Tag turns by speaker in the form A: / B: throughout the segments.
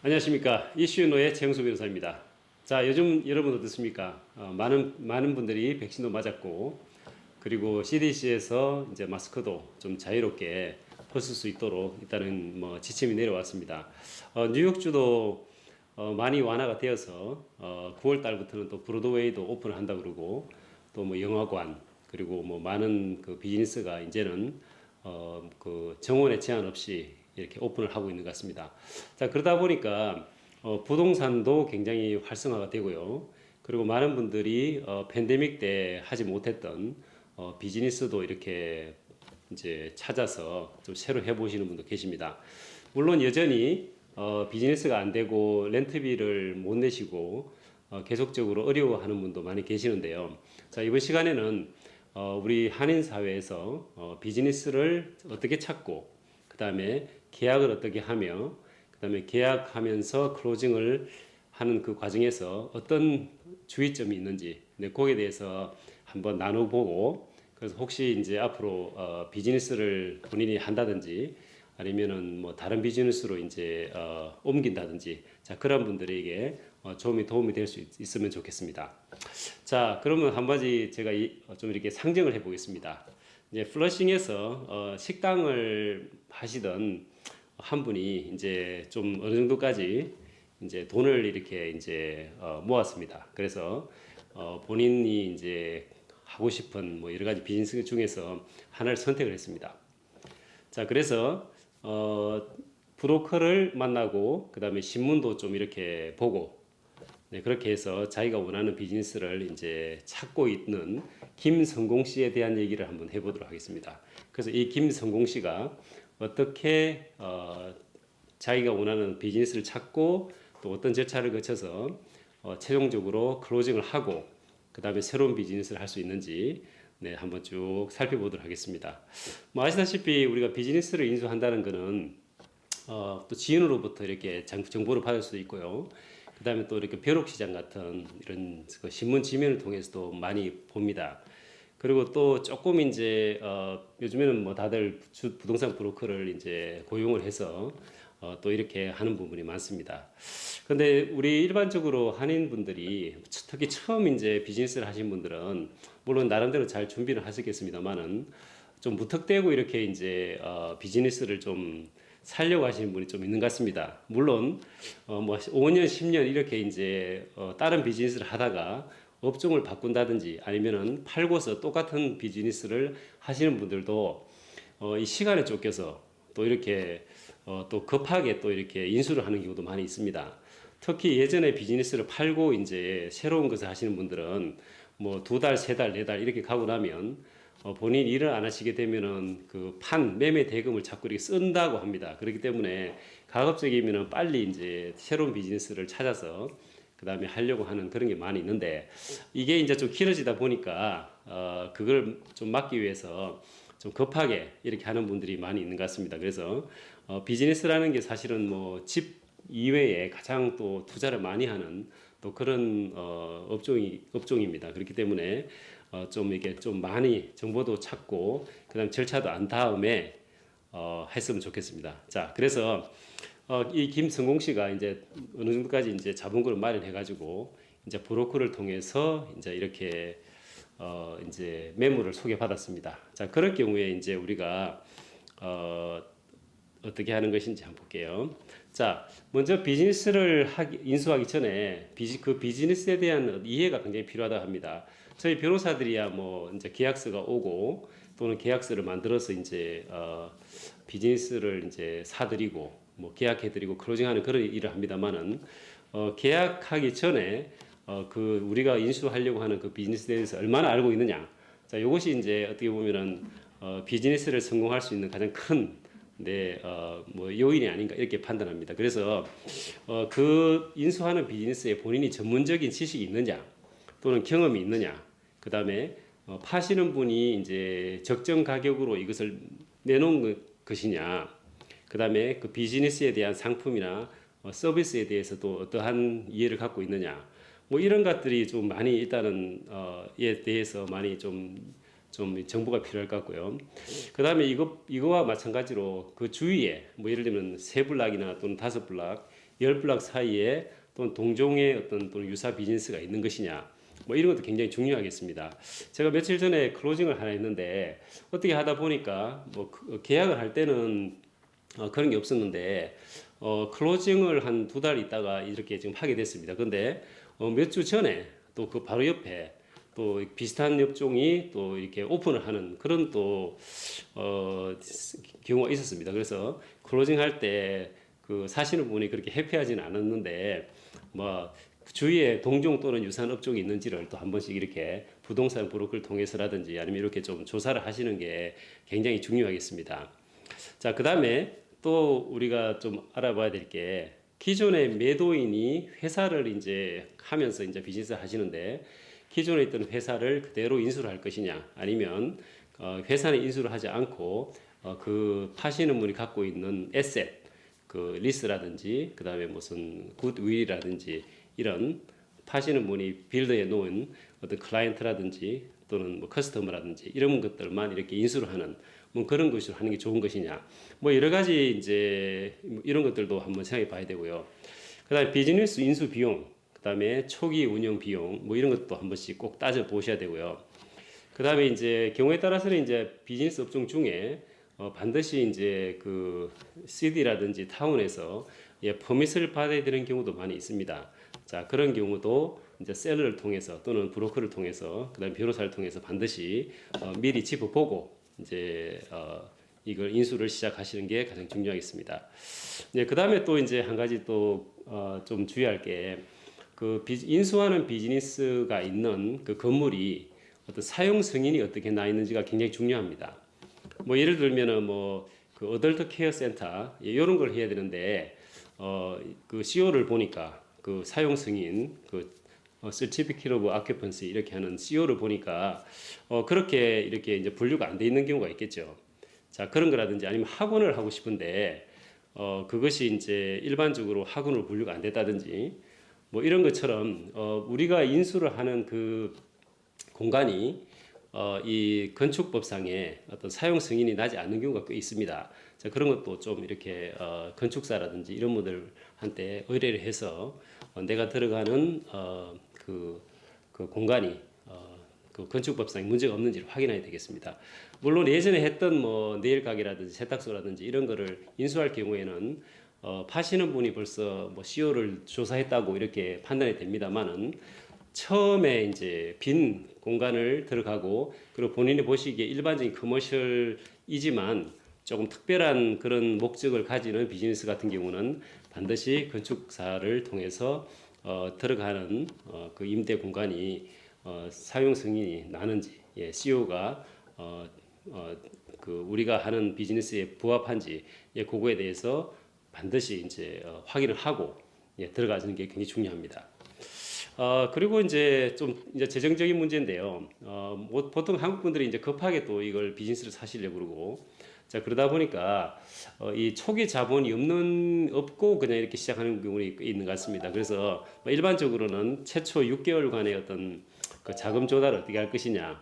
A: 안녕하십니까. 이슈노의 최영수 변호사입니다. 자, 요즘 여러분 어떻습니까? 많은 분들이 백신도 맞았고, 그리고 CDC에서 이제 마스크도 좀 자유롭게 벗을 수 있도록 일단은 뭐 지침이 내려왔습니다. 뉴욕주도 많이 완화가 되어서 9월 달부터는 또 브로드웨이도 오픈을 한다 그러고, 또 뭐 영화관, 그리고 뭐 많은 그 비즈니스가 이제는 그 정원에 제한 없이 이렇게 오픈을 하고 있는 것 같습니다. 자, 그러다 보니까 부동산도 굉장히 활성화가 되고요. 그리고 많은 분들이 팬데믹 때 하지 못했던 비즈니스도 이렇게 이제 찾아서 좀 새로 해보시는 분도 계십니다. 물론 여전히 비즈니스가 안 되고 렌트비를 못 내시고 계속적으로 어려워하는 분도 많이 계시는데요. 자, 이번 시간에는 우리 한인 사회에서 비즈니스를 어떻게 찾고, 그 다음에 계약을 어떻게 하며, 그 다음에 계약하면서 클로징을 하는 그 과정에서 어떤 주의점이 있는지, 네, 거기에 대해서 한번 나눠보고, 그래서 혹시 이제 앞으로 비즈니스를 본인이 한다든지 아니면은 뭐 다른 비즈니스로 이제 옮긴다든지, 자, 그런 분들에게 도움이 될 수 있으면 좋겠습니다. 자, 그러면 한 가지 제가 좀 이렇게 상정을 해보겠습니다. 이제 플러싱에서 식당을 하시던 한 분이 이제 좀 어느 정도까지 이제 돈을 이렇게 이제 모았습니다. 그래서 본인이 이제 하고 싶은 뭐 여러 가지 비즈니스 중에서 하나를 선택을 했습니다. 자, 그래서 브로커를 만나고 그다음에 신문도 좀 이렇게 보고, 네, 그렇게 해서 자기가 원하는 비즈니스를 이제 찾고 있는 김성공 씨에 대한 얘기를 한번 해보도록 하겠습니다. 그래서 이 김성공 씨가 어떻게 자기가 원하는 비즈니스를 찾고 또 어떤 절차를 거쳐서 최종적으로 클로징을 하고 그 다음에 새로운 비즈니스를 할 수 있는지, 네, 한번 쭉 살펴보도록 하겠습니다. 뭐 아시다시피 우리가 비즈니스를 인수한다는 것은 또 지인으로부터 이렇게 정보를 받을 수도 있고요. 그 다음에 또 이렇게 벼룩시장 같은 이런 그 신문 지면을 통해서도 많이 봅니다. 그리고 또 조금 이제 요즘에는 뭐 다들 부동산 브로커를 이제 고용을 해서 또 이렇게 하는 부분이 많습니다. 근데 우리 일반적으로 한인분들이 특히 처음 이제 비즈니스를 하신 분들은 물론 나름대로 잘 준비를 하셨겠습니다만은 좀 무턱대고 이렇게 이제 비즈니스를 좀 살려고 하시는 분이 좀 있는 것 같습니다. 물론 뭐 5년, 10년 이렇게 이제 다른 비즈니스를 하다가 업종을 바꾼다든지 아니면은 팔고서 똑같은 비즈니스를 하시는 분들도 이 시간에 쫓겨서 또 이렇게 또 급하게 또 이렇게 인수를 하는 경우도 많이 있습니다. 특히 예전에 비즈니스를 팔고 이제 새로운 것을 하시는 분들은 뭐 2달, 3달, 4달 이렇게 가고 나면 본인 일을 안 하시게 되면은 그 매매 대금을 자꾸 이렇게 쓴다고 합니다. 그렇기 때문에 가급적이면은 빨리 이제 새로운 비즈니스를 찾아서 그 다음에 하려고 하는 그런 게 많이 있는데, 이게 이제 좀 길어지다 보니까 그걸 좀 막기 위해서 좀 급하게 이렇게 하는 분들이 많이 있는 것 같습니다. 그래서 비즈니스라는 게 사실은 뭐 집 이외에 가장 또 투자를 많이 하는 또 그런 업종입니다. 그렇기 때문에 좀 이렇게 좀 많이 정보도 찾고 그다음 절차도 안 다음에 했으면 좋겠습니다. 자, 그래서 이 김성공 씨가 이제 어느 정도까지 이제 자본금을 마련해 가지고 이제 브로커를 통해서 이제 이렇게 이제 매물을 소개받았습니다. 자, 그럴 경우에 이제 우리가 어떻게 하는 것인지 한번 볼게요. 자, 먼저 비즈니스를 인수하기 전에 그 비즈니스에 대한 이해가 굉장히 필요하다 합니다. 저희 변호사들이야 뭐 이제 계약서가 오고 또는 계약서를 만들어서 이제 비즈니스를 이제 사드리고 뭐 계약해드리고 클로징하는 그런 일을 합니다만은 계약하기 전에 그 우리가 인수하려고 하는 그 비즈니스에 대해서 얼마나 알고 있느냐. 자, 이것이 이제 어떻게 보면은 비즈니스를 성공할 수 있는 가장 큰 뭐 요인이 아닌가 이렇게 판단합니다. 그래서 그 인수하는 비즈니스에 본인이 전문적인 지식이 있느냐 또는 경험이 있느냐, 그 다음에 파시는 분이 이제 적정 가격으로 이것을 내놓은 것이냐, 그 다음에 그 비즈니스에 대한 상품이나 서비스에 대해서도 어떠한 이해를 갖고 있느냐, 뭐 이런 것들이 좀 많이 일단은 에 대해서 많이 좀 정보가 필요할 것 같고요. 그 다음에 이거와 마찬가지로 그 주위에 뭐 예를 들면 3블락이나 또는 5블락 비얼블락 사이에 또는 동종의 어떤 또는 유사 비즈니스가 있는 것이냐, 뭐 이런 것도 굉장히 중요하겠습니다. 제가 며칠 전에 클로징을 하나 했는데 어떻게 하다 보니까 뭐 계약을 할 때는 그런 게 없었는데 클로징을 한 2달 있다가 이렇게 지금 하게 됐습니다. 근데 몇 주 전에 또 그 바로 옆에 또 비슷한 업종이 또 이렇게 오픈을 하는 그런 또 경우가 있었습니다. 그래서 클로징 할 때 그 사시는 분이 그렇게 해피하지는 않았는데 뭐 주위에 동종 또는 유사한 업종이 있는지를 또 한 번씩 이렇게 부동산 브로커를 통해서라든지 아니면 이렇게 좀 조사를 하시는 게 굉장히 중요하겠습니다. 자, 그다음에 또 우리가 좀 알아봐야 될 게 기존의 매도인이 회사를 이제 하면서 이제 비즈니스 하시는데 기존에 있던 회사를 그대로 인수를 할 것이냐 아니면 회사는 인수를 하지 않고 그 파시는 분이 갖고 있는 에셋 그 리스라든지 그다음에 무슨 굿윌이라든지 이런 파시는 분이 빌드해 놓은 어떤 클라이언트라든지 또는 뭐 커스터머라든지 이런 것들만 이렇게 인수를 하는 뭐 그런 것으로 하는 게 좋은 것이냐 뭐 여러 가지 이제 이런 것들도 한번 생각해 봐야 되고요. 그다음에 비즈니스 인수 비용, 그다음에 초기 운영 비용 뭐 이런 것도 한 번씩 꼭 따져 보셔야 되고요. 그다음에 이제 경우에 따라서는 이제 비즈니스 업종 중에 반드시 이제 그 CD라든지 타운에서 퍼밋을 받아야 되는 경우도 많이 있습니다. 자, 그런 경우도 이제 셀러를 통해서 또는 브로커를 통해서 그다음에 변호사를 통해서 반드시 미리 짚어보고 이제 이걸 인수를 시작하시는 게 가장 중요하겠습니다. 네, 그다음에 또 이제 한 가지 또 좀 주의할 게 그 인수하는 비즈니스가 있는 그 건물이 어떤 사용 승인이 어떻게 나 있는지가 굉장히 중요합니다. 뭐 예를 들면은 뭐 그 어덜트 케어 센터 이런 걸 해야 되는데 그 CO를 보니까 그 사용 승인 그 Certificate of Occupancy 이렇게 하는 CO를 보니까 그렇게 이렇게 이제 분류가 안 돼 있는 경우가 있겠죠. 자, 그런 거라든지 아니면 학원을 하고 싶은데 그것이 이제 일반적으로 학원으로 분류가 안 됐다든지 뭐 이런 것처럼 우리가 인수를 하는 그 공간이 이 건축법상에 어떤 사용 승인이 나지 않는 경우가 꽤 있습니다. 자, 그런 것도 좀 이렇게 건축사라든지 이런 분들한테 의뢰를 해서 내가 들어가는 그 공간이 그 건축법상에 문제가 없는지를 확인해야 되겠습니다. 물론 예전에 했던 뭐 네일 가게라든지 세탁소라든지 이런 거를 인수할 경우에는 파시는 분이 벌써 뭐 CO를 조사했다고 이렇게 판단이 됩니다만은 처음에 이제 빈 공간을 들어가고 그리고 본인이 보시기에 일반적인 커머셜이지만 조금 특별한 그런 목적을 가지는 비즈니스 같은 경우는 반드시 건축사를 통해서 들어가는 그 임대 공간이 사용 승인이 나는지 CO가 그 우리가 하는 비즈니스에 부합한지 그거에 대해서 반드시 이제 확인을 하고 들어가는 게 굉장히 중요합니다. 그리고 이제 좀 이제 재정적인 문제인데요. 뭐 보통 한국 분들이 이제 급하게 또 이걸 비즈니스를 사시려고 그러고, 자, 그러다 보니까 이 초기 자본이 없고 그냥 이렇게 시작하는 경우가 있는 것 같습니다. 그래서 뭐 일반적으로는 최초 6개월간의 어떤 그 자금 조달을 어떻게 할 것이냐,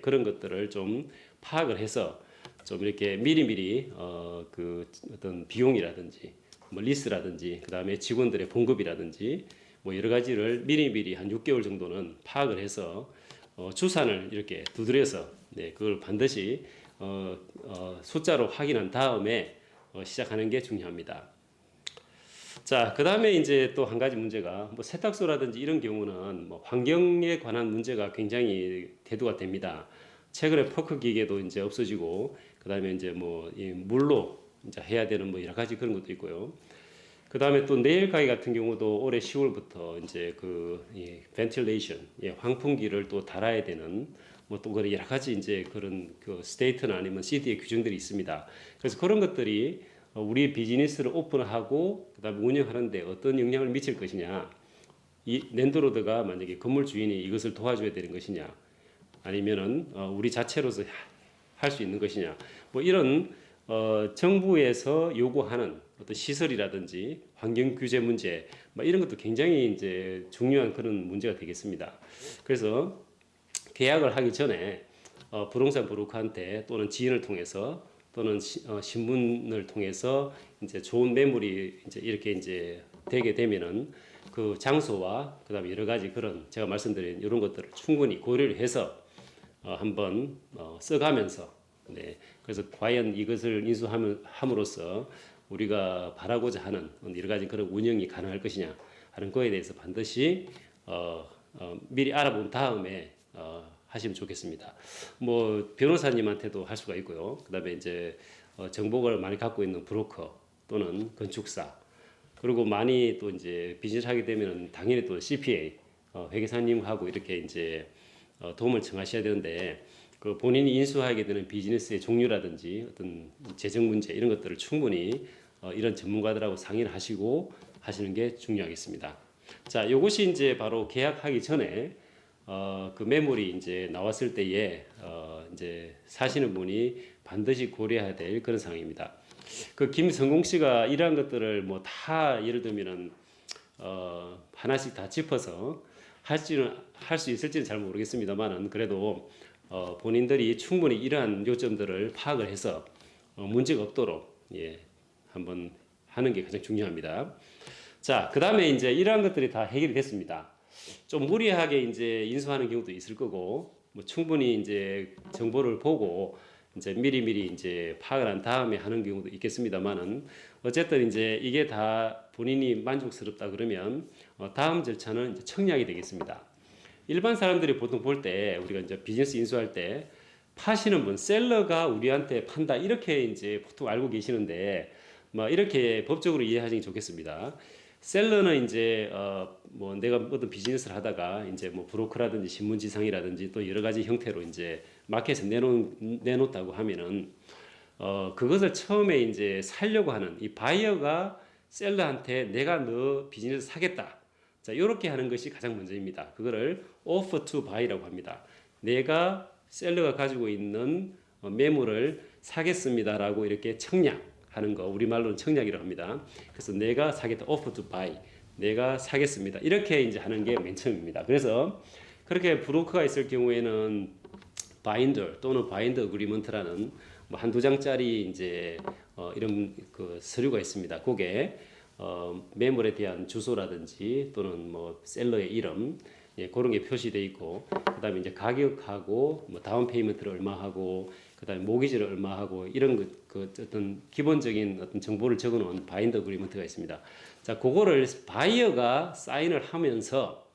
A: 그런 것들을 좀 파악을 해서 좀 이렇게 미리미리 그 어떤 비용이라든지 뭐 리스라든지 그다음에 직원들의 봉급이라든지 뭐 여러 가지를 미리미리 한 6개월 정도는 파악을 해서 주산을 이렇게 두드려서 그걸 반드시 숫자로 확인한 다음에 시작하는 게 중요합니다. 자, 그 다음에 이제 또 한 가지 문제가 뭐 세탁소라든지 이런 경우는 뭐 환경에 관한 문제가 굉장히 대두가 됩니다. 최근에 포크 기계도 이제 없어지고 그 다음에 이제 뭐 이 물로 이제 해야 되는 뭐 여러 가지 그런 것도 있고요. 그 다음에 또 네일 가게 같은 경우도 올해 10월부터 이제 그 벤틸레이션 환풍기를 또 달아야 되는 뭐 또 그런 여러 가지 이제 그런 그 스테이트나 아니면 시티의 규정들이 있습니다. 그래서 그런 것들이 우리 비즈니스를 오픈하고 그다음에 운영하는데 어떤 영향을 미칠 것이냐, 이 랜드로드가 만약에 건물 주인이 이것을 도와줘야 되는 것이냐, 아니면은 우리 자체로서 할 수 있는 것이냐, 뭐 이런 정부에서 요구하는 어떤 시설이라든지 환경 규제 문제, 뭐 이런 것도 굉장히 이제 중요한 그런 문제가 되겠습니다. 그래서 계약을 하기 전에 부동산 브로커한테 또는 지인을 통해서 또는 신문을 통해서 이제 좋은 매물이 이제 이렇게 이제 되게 되면은 그 장소와 그다음에 여러 가지 그런 제가 말씀드린 이런 것들을 충분히 고려를 해서 한번 써가면서 네. 그래서 과연 이것을 인수함으로써 우리가 바라고자 하는 여러 가지 그런 운영이 가능할 것이냐 하는 거에 대해서 반드시 미리 알아본 다음에 하시면 좋겠습니다. 뭐 변호사님한테도 할 수가 있고요. 그다음에 이제 정보를 많이 갖고 있는 브로커 또는 건축사 그리고 많이 또 이제 비즈니스 하게 되면 당연히 또 CPA 회계사님하고 이렇게 이제 도움을 청하셔야 되는데 그 본인이 인수하게 되는 비즈니스의 종류라든지 어떤 재정 문제 이런 것들을 충분히 이런 전문가들하고 상의를 하시고 하시는 게 중요하겠습니다. 자, 요것이 이제 바로 계약하기 전에 그 매물이 이제 나왔을 때에 이제 사시는 분이 반드시 고려해야 될 그런 상황입니다. 그 김성공 씨가 이러한 것들을 뭐 다 예를 들면은 하나씩 다 짚어서 할 수 있을지는 잘 모르겠습니다만은 그래도 본인들이 충분히 이러한 요점들을 파악을 해서 문제가 없도록 예, 한번 하는 게 가장 중요합니다. 자, 그 다음에 이제 이러한 것들이 다 해결이 됐습니다. 좀 무리하게 이제 인수하는 경우도 있을 거고, 뭐 충분히 이제 정보를 보고 이제 미리미리 이제 파악을 한 다음에 하는 경우도 있겠습니다만은 어쨌든 이제 이게 다 본인이 만족스럽다 그러면 다음 절차는 이제 청약이 되겠습니다. 일반 사람들이 보통 볼 때 우리가 이제 비즈니스 인수할 때 파시는 분, 셀러가 우리한테 판다 이렇게 이제 보통 알고 계시는데 뭐 이렇게 법적으로 이해하시는 게 좋겠습니다. 셀러는 이제 뭐 내가 어떤 비즈니스를 하다가 이제 뭐 브로커라든지 신문지상이라든지 또 여러 가지 형태로 이제 마켓에 내놓다고 하면은 그것을 처음에 이제 살려고 하는 이 바이어가 셀러한테 내가 너 비즈니스 사겠다. 자, 이렇게 하는 것이 가장 먼저입니다. 그거를 offer to buy라고 합니다. 내가 셀러가 가지고 있는 매물을 사겠습니다라고 이렇게 청약하는 거, 우리말로는 청약이라고 합니다. 그래서 내가 사겠다, offer to buy, 내가 사겠습니다. 이렇게 이제 하는 게 맨 처음입니다. 그래서 그렇게 브로커가 있을 경우에는 바인더 또는 바인더 어그리먼트라는 뭐 한두 장짜리 이제 이런 그 서류가 있습니다. 그게 매물에 대한 주소라든지 또는 뭐 셀러의 이름 예, 그런 게 표시되어 있고 그다음에 이제 가격하고 뭐 다운 페이먼트를 얼마 하고 그다음에 모기지를 얼마 하고 이런 그 어떤 기본적인 어떤 정보를 적어놓은 바인더 어그리먼트가 있습니다. 자, 그거를 바이어가 사인을 하면서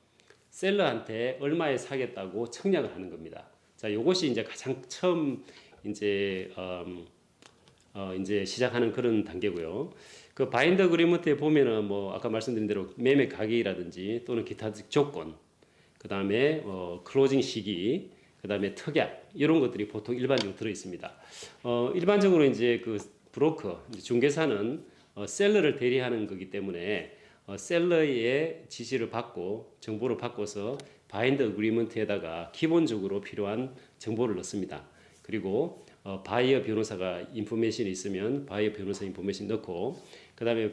A: 셀러한테 얼마에 사겠다고 청약을 하는 겁니다. 자, 요것이 이제 가장 처음 이제 이제 시작하는 그런 단계고요. 그 바인더 어그리먼트에 보면은 뭐 아까 말씀드린 대로 매매 가격이라든지 또는 기타 조건, 그 다음에 클로징 시기, 그 다음에 특약 이런 것들이 보통 일반적으로 들어 있습니다. 일반적으로 이제 그 브로커, 이제 중개사는 셀러를 대리하는 거기 때문에 셀러의 지시를 받고 정보를 바꿔서 바인더 어그리먼트에다가 기본적으로 필요한 정보를 넣습니다. 그리고 바이어 변호사가 인포메이션이 있으면 바이어 변호사 인포메이션 넣고 그다음에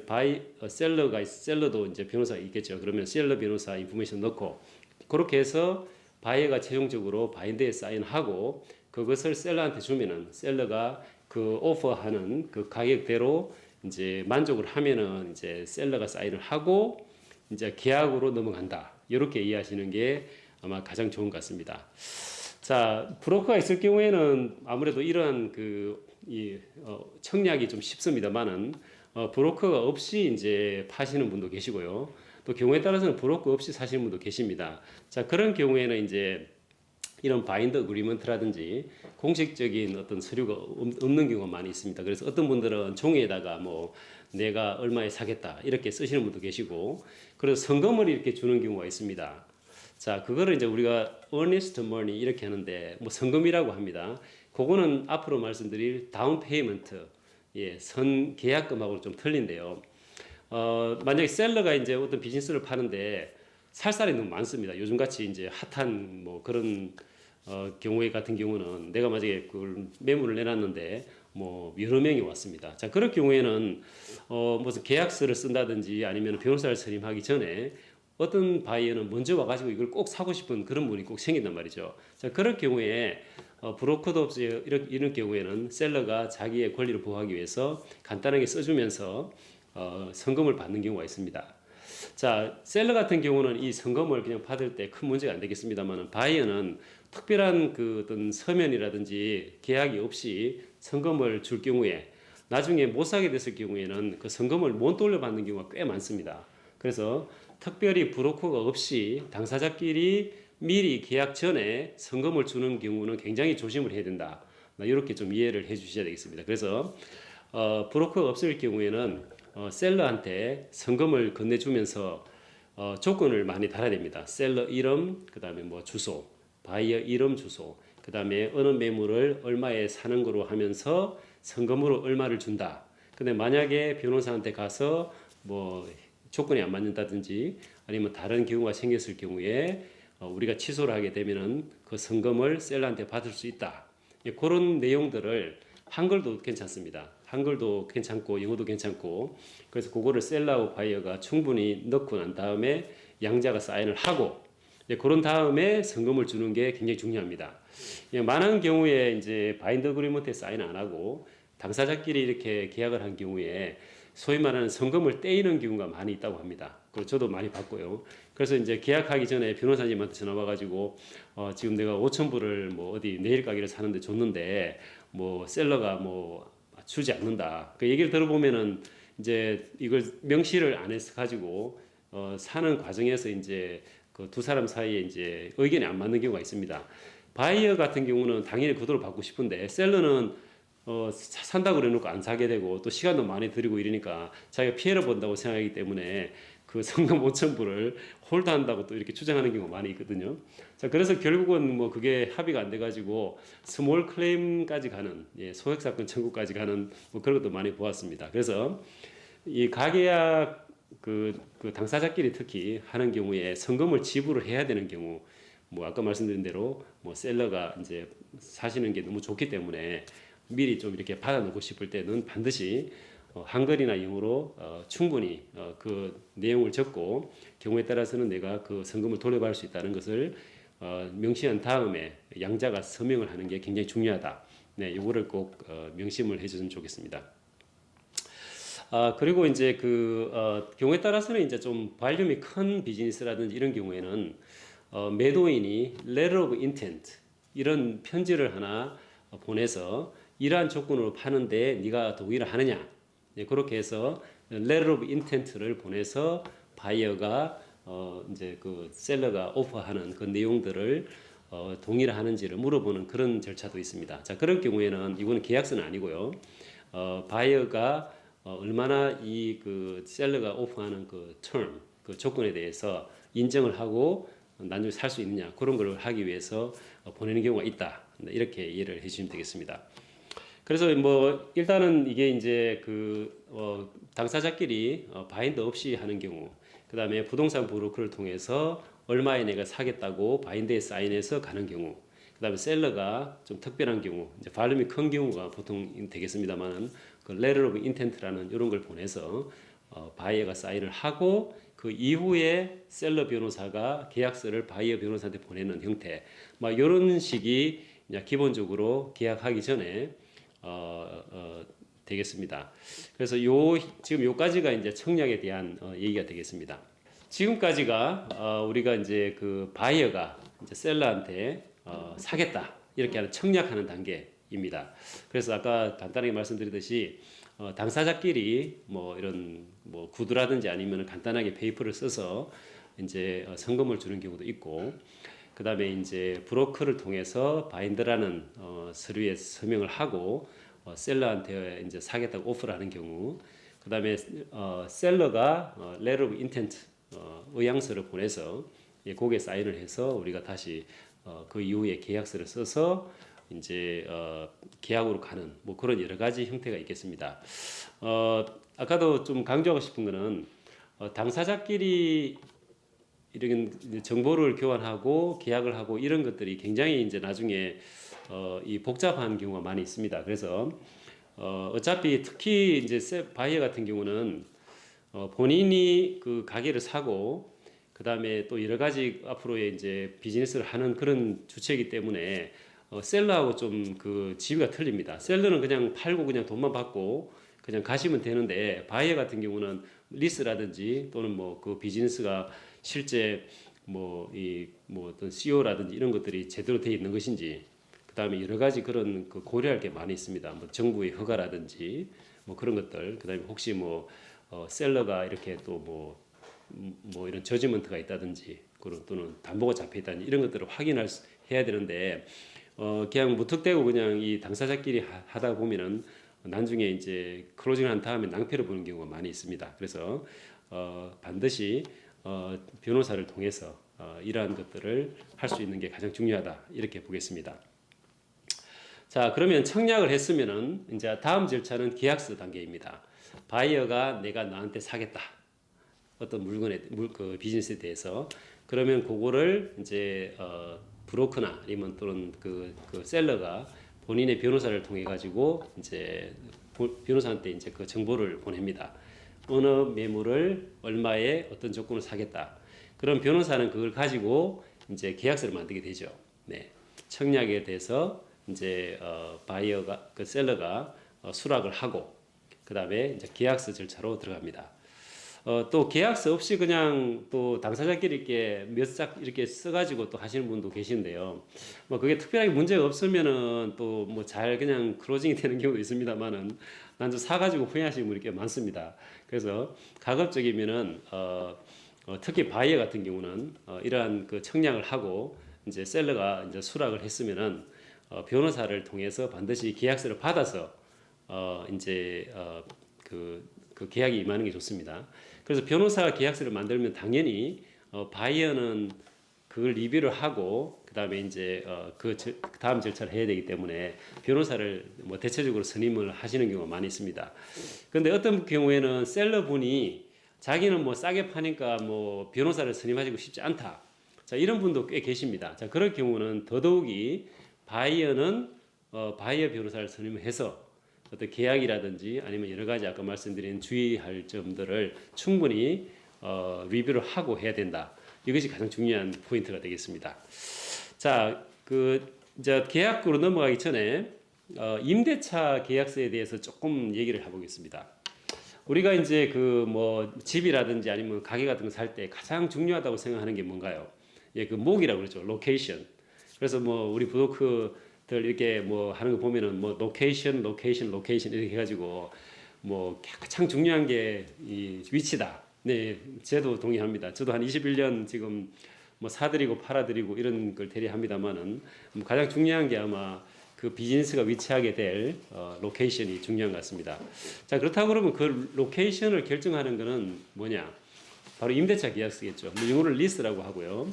A: 셀러도 이제 변호사가 있겠죠. 그러면 셀러 변호사 인포메이션 넣고 그렇게 해서 바이어가 최종적으로 바인더에 사인하고 그것을 셀러한테 주면은 셀러가 그 오퍼하는 그 가격대로 이제 만족을 하면은 이제 셀러가 사인을 하고 이제 계약으로 넘어간다. 이렇게 이해하시는 게 아마 가장 좋은 것 같습니다. 자, 브로커가 있을 경우에는 아무래도 이러한 청약이 좀 쉽습니다만은 브로커가 없이 이제 파시는 분도 계시고요. 또 경우에 따라서는 브로커 없이 사시는 분도 계십니다. 자, 그런 경우에는 이제 이런 바인더 어그리먼트라든지 공식적인 어떤 서류가 없는 경우가 많이 있습니다. 그래서 어떤 분들은 종이에다가 뭐 내가 얼마에 사겠다 이렇게 쓰시는 분도 계시고 그래서 성금을 이렇게 주는 경우가 있습니다. 자, 그거를 이제 우리가 earnest money 이렇게 하는데 뭐 성금이라고 합니다. 그거는 앞으로 말씀드릴 다운 페이먼트, 예, 선 계약금하고는 좀 틀린데요. 만약에 셀러가 이제 어떤 비즈니스를 파는데 살 사람이 너무 많습니다. 요즘 같이 이제 핫한 뭐 그런 경우에 같은 경우는 내가 만약에 그걸 매물을 내놨는데 뭐 여러 명이 왔습니다. 자, 그럴 경우에는 무슨 계약서를 쓴다든지 아니면 변호사를 선임하기 전에 어떤 바이어는 먼저 와가지고 이걸 꼭 사고 싶은 그런 분이 꼭 생긴단 말이죠. 자, 그럴 경우에 브로커도 없이 이런 경우에는 셀러가 자기의 권리를 보호하기 위해서 간단하게 써주면서 성금을 받는 경우가 있습니다. 자, 셀러 같은 경우는 이 성금을 그냥 받을 때 큰 문제가 안 되겠습니다만 바이어는 특별한 그 어떤 서면이라든지 계약이 없이 성금을 줄 경우에 나중에 못 사게 됐을 경우에는 그 성금을 못 돌려받는 경우가 꽤 많습니다. 그래서 특별히 브로커가 없이 당사자끼리 미리 계약 전에 성금을 주는 경우는 굉장히 조심을 해야 된다. 이렇게 좀 이해를 해 주셔야 되겠습니다. 그래서 브로커가 없을 경우에는 셀러한테 성금을 건네주면서 조건을 많이 달아야 됩니다. 셀러 이름, 그 다음에 뭐 주소, 바이어 이름, 주소, 그 다음에 어느 매물을 얼마에 사는 거로 하면서 성금으로 얼마를 준다. 근데 만약에 변호사한테 가서 뭐 조건이 안 맞는다든지 아니면 다른 경우가 생겼을 경우에 우리가 취소를 하게 되면은 그 성금을 셀러한테 받을 수 있다. 그런 내용들을 한글도 괜찮습니다. 한글도 괜찮고 영어도 괜찮고 그래서 그거를 셀러하고 바이어가 충분히 넣고 난 다음에 양자가 사인을 하고 그런 다음에 성금을 주는 게 굉장히 중요합니다. 많은 경우에 이제 바인더 그리먼트에 사인 안 하고 당사자끼리 이렇게 계약을 한 경우에 소위 말하는 성금을 떼이는 경우가 많이 있다고 합니다. 그리고 저도 많이 봤고요. 그래서 이제 계약하기 전에 변호사님한테 전화 와가지고 지금 내가 5천 불을 뭐 어디 내일 가게를 사는데 줬는데 뭐 셀러가 뭐 주지 않는다. 그 얘기를 들어보면은 이제 이걸 명시를 안 해서 가지고 사는 과정에서 이제 그 두 사람 사이에 이제 의견이 안 맞는 경우가 있습니다. 바이어 같은 경우는 당연히 그대로 받고 싶은데 셀러는 산다고 그래놓고 안 사게 되고 또 시간도 많이 들이고 이러니까 자기가 피해를 본다고 생각하기 때문에 그 성금 5천 불을 홀드한다고 또 이렇게 주장하는 경우가 많이 있거든요. 자, 그래서 결국은 뭐 그게 합의가 안 돼가지고 스몰 클레임까지 가는 소액 사건 청구까지 가는 뭐 그런 것도 많이 보았습니다. 그래서 이 가계약 그 당사자끼리 특히 하는 경우에 성금을 지불을 해야 되는 경우 뭐 아까 말씀드린 대로 뭐 셀러가 이제 사시는 게 너무 좋기 때문에 미리 좀 이렇게 받아놓고 싶을 때는 반드시 한글이나 영어로 충분히 그 내용을 적고 경우에 따라서는 내가 그 성금을 돌려받을 수 있다는 것을 명시한 다음에 양자가 서명을 하는 게 굉장히 중요하다. 네, 이거를 꼭 명심을 해주시면 좋겠습니다. 그리고 이제 경우에 따라서는 이제 좀 발륨이 큰 비즈니스라든지 이런 경우에는 매도인이 letter of intent 이런 편지를 하나 보내서 이러한 조건으로 파는데 네가 동의를 하느냐 그렇게 해서 letter of intent를 보내서 바이어가 이제 그 셀러가 오퍼하는 그 내용들을 동의를 하는지를 물어보는 그런 절차도 있습니다. 자, 그런 경우에는 이거는 계약서는 아니고요. 바이어가 얼마나 이 그 셀러가 오퍼하는 그 term 그 조건에 대해서 인정을 하고 나중에 살 수 있느냐 그런 걸 하기 위해서 보내는 경우가 있다. 이렇게 이해를 해주시면 되겠습니다. 그래서 뭐 일단은 이게 이제 당사자끼리 바인더 없이 하는 경우, 그 다음에 부동산 브로커를 통해서 얼마에 내가 사겠다고 바인더에 사인해서 가는 경우, 그 다음에 셀러가 좀 특별한 경우, 이제 발음이 큰 경우가 보통 되겠습니다만은 그 letter of intent라는 이런 걸 보내서 바이어가 사인을 하고 그 이후에 셀러 변호사가 계약서를 바이어 변호사한테 보내는 형태, 막 이런 식이 기본적으로 계약하기 전에 되겠습니다. 그래서 지금 요까지가 이제 청약에 대한 얘기가 되겠습니다. 지금까지가 우리가 이제 그 바이어가 이제 셀러한테 사겠다 이렇게 하는 청약하는 단계입니다. 그래서 아까 간단하게 말씀드렸듯이 당사자끼리 뭐 이런 뭐 구두라든지 아니면 간단하게 페이퍼를 써서 이제 성금을 주는 경우도 있고, 그 다음에 이제 브로커를 통해서 바인더라는 서류에 서명을 하고 셀러한테 이제 사겠다고 오프를 하는 경우, 그 다음에 셀러가 letter of intent 의향서를 보내서 거기에 사인을 해서 우리가 다시 그 이후에 계약서를 써서 이제 계약으로 가는 뭐 그런 여러 가지 형태가 있겠습니다. 아까도 좀 강조하고 싶은 거는 당사자끼리 이런 정보를 교환하고 계약을 하고 이런 것들이 굉장히 이제 나중에 이 복잡한 경우가 많이 있습니다. 그래서 어차피 특히 이제 바이어 같은 경우는 본인이 그 가게를 사고 그 다음에 또 여러 가지 앞으로의 이제 비즈니스를 하는 그런 주체이기 때문에 셀러하고 좀 그 지위가 틀립니다. 셀러는 그냥 팔고 그냥 돈만 받고 그냥 가시면 되는데 바이어 같은 경우는 리스라든지 또는 뭐 그 비즈니스가 실제 뭐 어떤 CEO라든지 이런 것들이 제대로 되어 있는 것인지, 그다음에 여러 가지 그런 그 고려할 게 많이 있습니다. 뭐 정부의 허가라든지 뭐 그런 것들, 그다음에 혹시 뭐 셀러가 이렇게 또 뭐 이런 저지먼트가 있다든지 그런 또는 담보가 잡혀 있다든지 이런 것들을 해야 되는데 그냥 무턱대고 그냥 이 당사자끼리 하다 보면은 나중에 이제 클로징을 한 다음에 낭패를 보는 경우가 많이 있습니다. 그래서 반드시 변호사를 통해서 이러한 것들을 할 수 있는 게 가장 중요하다 이렇게 보겠습니다. 자, 그러면 청약을 했으면은 이제 다음 절차는 계약서 단계입니다. 바이어가 내가 나한테 사겠다. 어떤 그 비즈니스에 대해서. 그러면 그거를 이제 브로커나 아니면 또는 그 셀러가 본인의 변호사를 통해 가지고 이제 변호사한테 이제 그 정보를 보냅니다. 어느 매물을 얼마에 어떤 조건을 사겠다. 그럼 변호사는 그걸 가지고 이제 계약서를 만들게 되죠. 네. 청약에 대해서 이제 바이어가 그 셀러가 수락을 하고 그다음에 이제 계약서 절차로 들어갑니다. 또 계약서 없이 그냥 또 당사자끼리 이렇게 몇 싹 이렇게 써가지고 또 하시는 분도 계시는데요. 뭐 그게 특별하게 문제가 없으면은 또 뭐 잘 그냥 클로징이 되는 경우도 있습니다만은 난 좀 사가지고 후회하시는 분이 꽤 많습니다. 그래서 가급적이면은 특히 바이어 같은 경우는 이러한 그 청약을 하고 이제 셀러가 이제 수락을 했으면은 변호사를 통해서 반드시 계약서를 받아서 이제 그 계약이 임하는 게 좋습니다. 그래서 변호사 계약서를 만들면 당연히 바이어는 그걸 리뷰를 하고 그다음에 이제 그 다음 절차를 해야 되기 때문에 변호사를 뭐 대체적으로 선임을 하시는 경우가 많이 있습니다. 그런데 어떤 경우에는 셀러분이 자기는 뭐 싸게 파니까 뭐 변호사를 선임하시고 싶지 않다. 자, 이런 분도 꽤 계십니다. 자, 그럴 경우는 더더욱이 바이어는 바이어 변호사를 선임해서 어떤 계약이라든지 아니면 여러 가지 아까 말씀드린 주의할 점들을 충분히 리뷰를 하고 해야 된다. 이것이 가장 중요한 포인트가 되겠습니다. 자, 이제 계약으로 넘어가기 전에 임대차 계약서에 대해서 조금 얘기를 해보겠습니다. 우리가 이제 그 뭐 집이라든지 아니면 가게 같은 거 살 때 가장 중요하다고 생각하는 게 뭔가요? 예, 그 목이라고 그러죠. 로케이션. 그래서 뭐 우리 부도크들 이렇게 뭐 하는 거 보면은 뭐 로케이션 이렇게 해가지고 뭐 가장 중요한 게 이 위치다. 네, 저도 동의합니다. 저도 한 21년 지금 뭐 사들이고 팔아들이고 이런 걸 대리합니다만은 가장 중요한 게 아마 그 비즈니스가 위치하게 될 로케이션이 중요한 것 같습니다. 자, 그렇다고 그러면 그 로케이션을 결정하는 것은 뭐냐? 바로 임대차 계약서겠죠. 뭐 영어로 리스라고 하고요.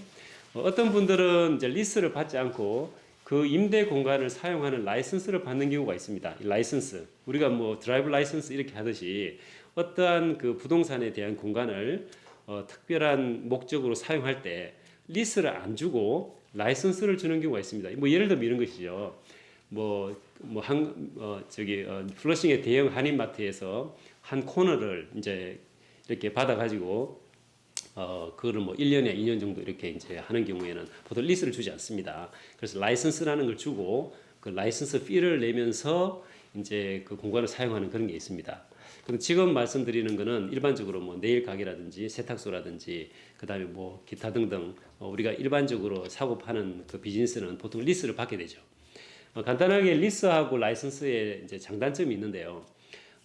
A: 어떤 분들은 이제 리스를 받지 않고 그 임대 공간을 사용하는 라이선스를 받는 경우가 있습니다. 이 라이선스. 우리가 뭐 드라이브 라이선스 이렇게 하듯이 어떠한 그 부동산에 대한 공간을 특별한 목적으로 사용할 때 리스를 안 주고 라이선스를 주는 경우가 있습니다. 뭐 예를 들면 이런 것이죠. 플러싱의 대형 한인마트에서 한 코너를 이제 이렇게 받아가지고 그거를 뭐 1년에 2년 정도 이렇게 이제 하는 경우에는 보통 리스를 주지 않습니다. 그래서 라이선스라는 걸 주고 그 라이선스 피를 내면서 이제 그 공간을 사용하는 그런 게 있습니다. 그럼 지금 말씀드리는 거는 일반적으로 뭐 네일 가게라든지 세탁소라든지 그다음에 뭐 기타 등등 우리가 일반적으로 사고 파는 그 비즈니스는 보통 리스를 받게 되죠. 간단하게 리스하고 라이선스의 이제 장단점이 있는데요.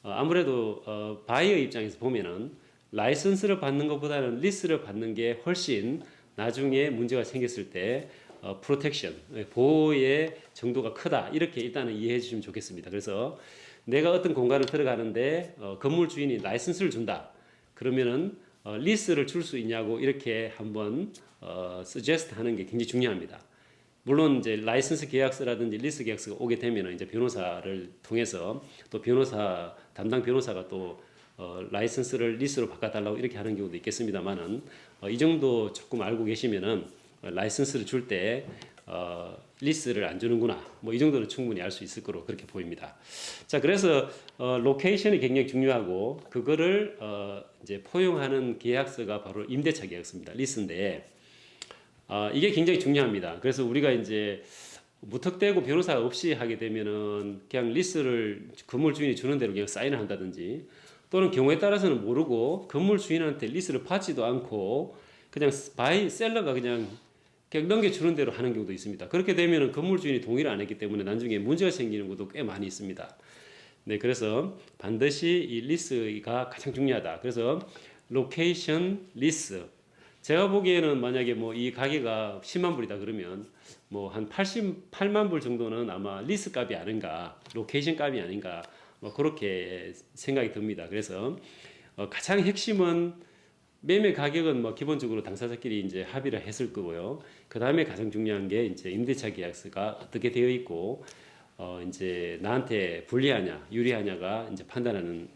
A: 아무래도 바이어 입장에서 보면은 라이선스를 받는 것보다는 리스를 받는 게 훨씬 나중에 문제가 생겼을 때 프로텍션, 보호의 정도가 크다. 이렇게 일단은 이해해 주시면 좋겠습니다. 그래서 내가 어떤 공간을 들어가는데 건물 주인이 라이선스를 준다. 그러면은 리스를 줄 수 있냐고 이렇게 한번 suggest 하는 게 굉장히 중요합니다. 물론 이제 라이선스 계약서라든지 리스 계약서가 오게 되면 이제 변호사를 통해서 또 담당 변호사가 또 라이선스를 리스로 바꿔달라고 이렇게 하는 경우도 있겠습니다만은 이 정도 조금 알고 계시면은 라이선스를 줄 때 리스를 안 주는구나 뭐 이 정도는 충분히 알 수 있을 거로 그렇게 보입니다. 자, 그래서 로케이션이 굉장히 중요하고 그거를 이제 포용하는 계약서가 바로 임대차 계약서입니다. 리스인데 이게 굉장히 중요합니다. 그래서 우리가 이제 무턱대고 변호사 없이 하게 되면은 그냥 리스를 건물 주인이 주는 대로 그냥 사인을 한다든지 또는 경우에 따라서는 모르고 건물 주인한테 리스를 받지도 않고 그냥 셀러가 그냥 넘겨주는 대로 하는 경우도 있습니다. 그렇게 되면 건물 주인이 동의를 안 했기 때문에 나중에 문제가 생기는 것도 꽤 많이 있습니다. 네, 그래서 반드시 이 리스가 가장 중요하다. 그래서 로케이션 리스. 제가 보기에는 만약에 뭐 이 가게가 10만 불이다 그러면 뭐 한 88만 불 정도는 아마 리스 값이 아닌가, 로케이션 값이 아닌가, 뭐 그렇게 생각이 듭니다. 그래서 가장 핵심은 매매 가격은 뭐 기본적으로 당사자끼리 이제 합의를 했을 거고요. 그 다음에 가장 중요한 게 이제 임대차 계약서가 어떻게 되어 있고 이제 나한테 불리하냐, 유리하냐가 이제 판단하는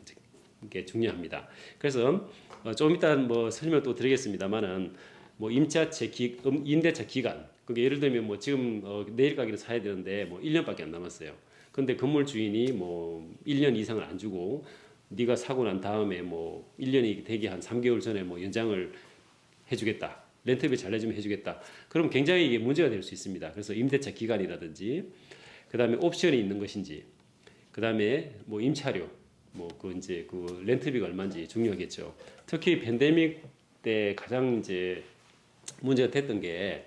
A: 게 중요합니다. 그래서 좀 이따 뭐 설명 또 드리겠습니다만은 뭐 임대차 기간, 그게 예를 들면 뭐 지금 내일 가기를 사야 되는데 뭐 1년밖에 안 남았어요. 근데 건물 주인이 뭐 1년 이상을 안 주고 네가 사고 난 다음에 뭐 1년이 되기 한 3개월 전에 뭐 연장을 해주겠다. 렌트비 잘 내주면 해주겠다. 그럼 굉장히 이게 문제가 될 수 있습니다. 그래서 임대차 기간이라든지, 그 다음에 옵션이 있는 것인지, 그 다음에 뭐 임차료, 뭐 그 이제 그 렌트비가 얼마인지 중요하겠죠. 특히 팬데믹 때 가장 이제 문제가 됐던 게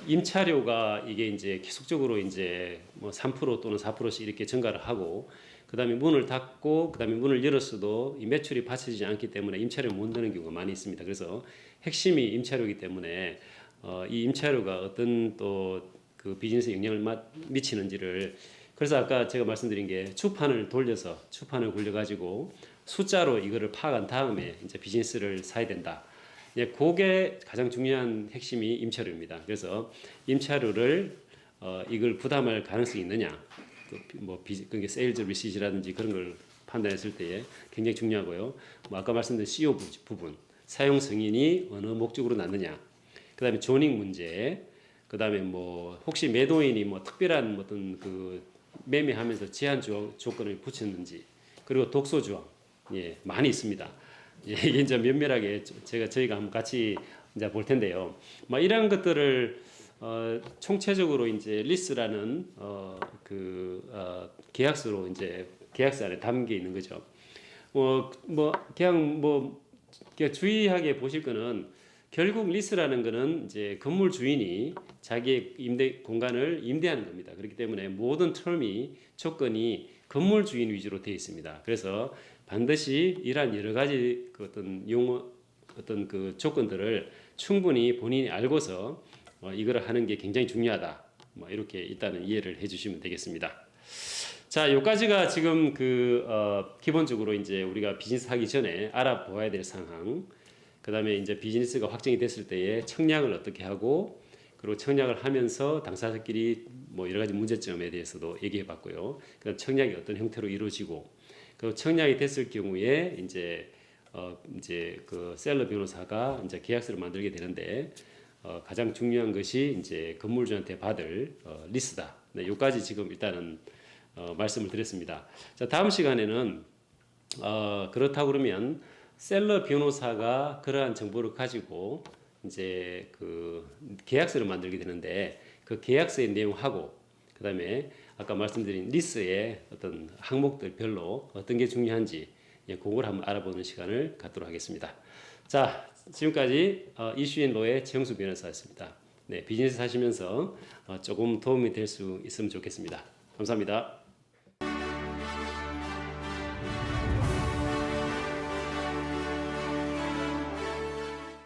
A: 임차료가 이게 이제 계속적으로 이제 뭐 3% 또는 4%씩 이렇게 증가를 하고, 그다음에 문을 닫고 그다음에 문을 열었어도 이 매출이 받쳐지지 않기 때문에 임차료를 못 내는 경우가 많이 있습니다. 그래서 핵심이 임차료이기 때문에 이 임차료가 어떤 또 그 비즈니스에 영향을 미치는지를, 그래서 아까 제가 말씀드린 게 추판을 굴려가지고 숫자로 이거를 파악한 다음에 이제 비즈니스를 사야 된다. 예, 그게 가장 중요한 핵심이 임차료입니다. 그래서 임차료를 이걸 부담할 가능성이 있느냐, 그게 세일즈 리시즈라든지 그런 걸 판단했을 때에 굉장히 중요하고요. 뭐 아까 말씀드린 CO 부분, 사용 승인이 어느 목적으로 났느냐, 그다음에 조닝 문제, 그다음에 뭐 혹시 매도인이 뭐 특별한 어떤 그 매매하면서 제한 조건을 붙였는지, 그리고 독소 조항, 예, 많이 있습니다. 예, 이게 이제 면밀하게 저희가 한번 같이 이제 볼 텐데요. 뭐 이런 것들을 총체적으로 이제 리스라는 계약서로 이제 계약서 안에 담겨 있는 거죠. 그냥 주의하게 보실 거는, 결국 리스라는 거는 이제 건물 주인이 자기의 공간을 임대하는 겁니다. 그렇기 때문에 모든 조건이 건물 주인 위주로 되어 있습니다. 그래서 반드시 이러한 여러 가지 어떤 그 조건들을 충분히 본인이 알고서 이걸 하는 게 굉장히 중요하다. 뭐 이렇게 일단은 이해를 해주시면 되겠습니다. 자, 여기까지가 지금 기본적으로 이제 우리가 비즈니스 하기 전에 알아보아야 될 상황. 그 다음에 이제 비즈니스가 확정이 됐을 때에 청약을 어떻게 하고, 그리고 청약을 하면서 당사자끼리 뭐 여러 가지 문제점에 대해서도 얘기해 봤고요. 그다음 청약이 어떤 형태로 이루어지고, 그리고 청약이 됐을 경우에 이제 그 셀러 변호사가 이제 계약서를 만들게 되는데, 가장 중요한 것이 이제 건물주한테 받을 리스다. 네, 요까지 지금 일단은 말씀을 드렸습니다. 자, 다음 시간에는 그렇다고 그러면 셀러 변호사가 그러한 정보를 가지고 이제 그 계약서를 만들게 되는데, 그 계약서의 내용하고 그다음에 아까 말씀드린 리스의 어떤 항목들별로 어떤 게 중요한지, 그걸 한번 알아보는 시간을 갖도록 하겠습니다. 자, 지금까지 이슈앤로의 최영수 변호사였습니다. 네, 비즈니스 하시면서 조금 도움이 될 수 있으면 좋겠습니다. 감사합니다.